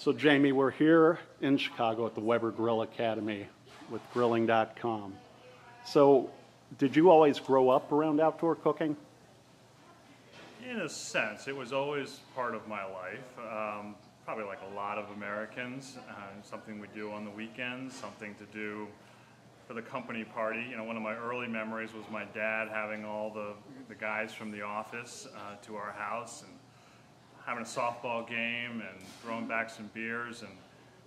So Jamie, we're here in Chicago at the Weber Grill Academy with grilling.com. So did you always grow up around outdoor cooking? In a sense, it was always part of my life. Probably like a lot of Americans, something we do on the weekends, something to do for the company party. You know, one of my early memories was my dad having all the guys from the office to our house and having a softball game and throwing back some beers, and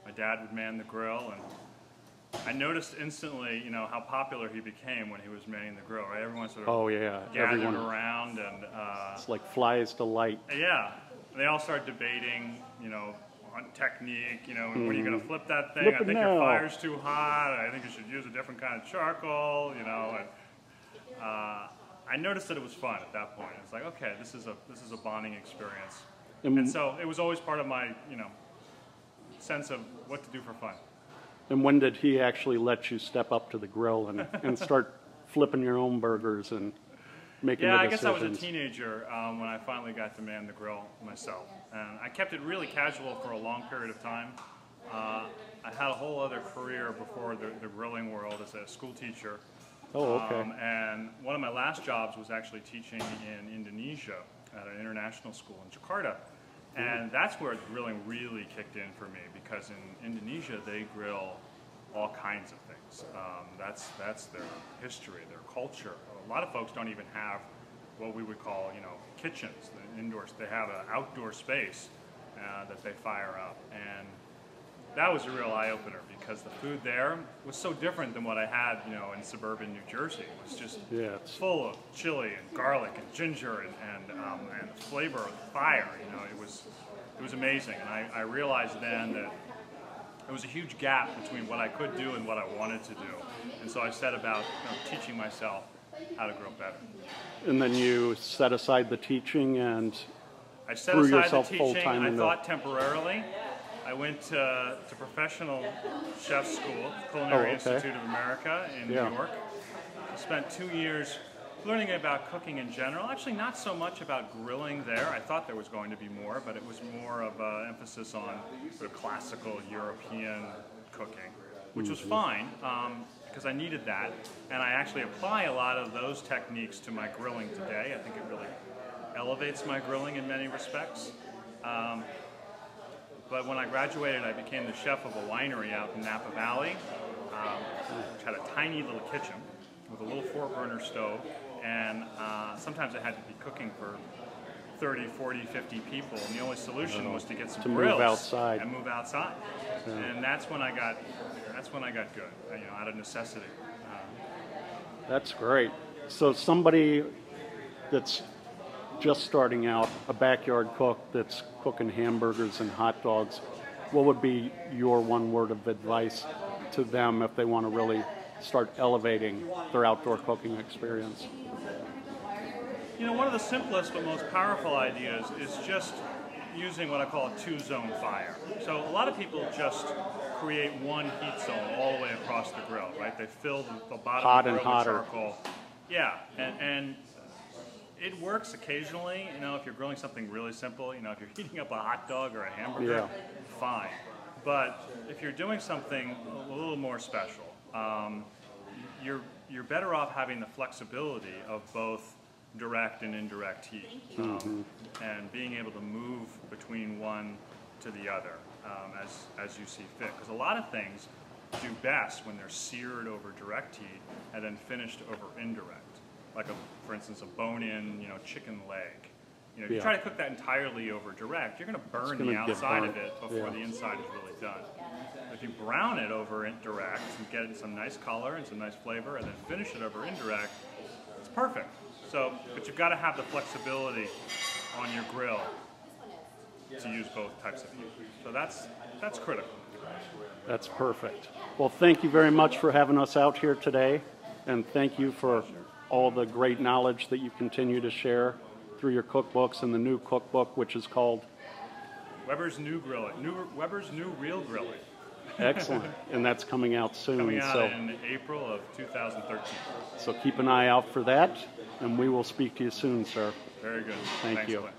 my dad would man the grill. And I noticed instantly, you know, how popular he became when he was manning the grill. Right? Everyone sort of gathered around, and it's like flies to light. Yeah, they all start debating, you know, on technique. You know, when are you going to flip that thing? Flip I think your fire's too hot. I think you should use a different kind of charcoal. You know, and I noticed that it was fun at that point. It's like, okay, this is a bonding experience. And so it was always part of my, you know, sense of what to do for fun. And when did he actually let you step up to the grill and start flipping your own burgers and making the decisions? Yeah, I guess I was a teenager when I finally got to man the grill myself. And I kept it really casual for a long period of time. I had a whole other career before the grilling world as a school teacher. Oh, okay. And one of my last jobs was actually teaching in Indonesia at an international school in Jakarta. And that's where grilling really kicked in for me, because in Indonesia they grill all kinds of things. That's their history, their culture. A lot of folks don't even have what we would call, you know, kitchens, the indoors. They have an outdoor space that they fire up, and that was a real eye-opener, because the food there was so different than what I had, you know, in suburban New Jersey. It was just full of chili and garlic and ginger and the flavor of fire. You know, it was amazing, and I realized then that there was a huge gap between what I could do and what I wanted to do, and so I set about, you know, teaching myself how to grill better. And then you set aside the teaching and I set threw aside yourself the teaching. full-time I thought temporarily. I went to professional chef school, Culinary Institute of America in New York. I spent 2 years learning about cooking in general. Actually, not so much about grilling there. I thought there was going to be more, but it was more of an emphasis on sort of classical European cooking, which was fine because I needed that. And I actually apply a lot of those techniques to my grilling today. I think it really elevates my grilling in many respects. But when I graduated, I became the chef of a winery out in Napa Valley, which had a tiny little kitchen with a little 4-burner stove, and sometimes I had to be cooking for 30, 40, 50 people, and the only solution was to get some grills move outside. And move outside. And that's when I got good, you know, out of necessity. That's great. So somebody that's just starting out, a backyard cook that's cooking hamburgers and hot dogs, what would be your one word of advice to them if they want to really start elevating their outdoor cooking experience? You know, one of the simplest but most powerful ideas is just using what I call a 2-zone fire. So a lot of people just create one heat zone all the way across the grill, right? They fill the bottom of the grill with charcoal. Yeah, and it works occasionally, you know, if you're grilling something really simple. You know, if you're heating up a hot dog or a hamburger, fine. But if you're doing something a little more special, you're better off having the flexibility of both direct and indirect heat, and being able to move between one to the other as you see fit. Because a lot of things do best when they're seared over direct heat and then finished over indirect. Like, for instance, a bone-in, you know, chicken leg. You know, if you try to cook that entirely over direct, you're going to burn the outside of it before the inside is really done. If you brown it over indirect and get it some nice color and some nice flavor, and then finish it over indirect, it's perfect. So, but you've got to have the flexibility on your grill to use both types of heat. So that's critical. That's perfect. Well, thank you very much for having us out here today, and thank you for all the great knowledge that you continue to share through your cookbooks and the new cookbook, which is called Weber's New Real Grilling. Excellent. And that's coming out soon. Coming out in April of 2013. So keep an eye out for that, and we will speak to you soon, sir. Very good. Thank Thanks, you. Glenn.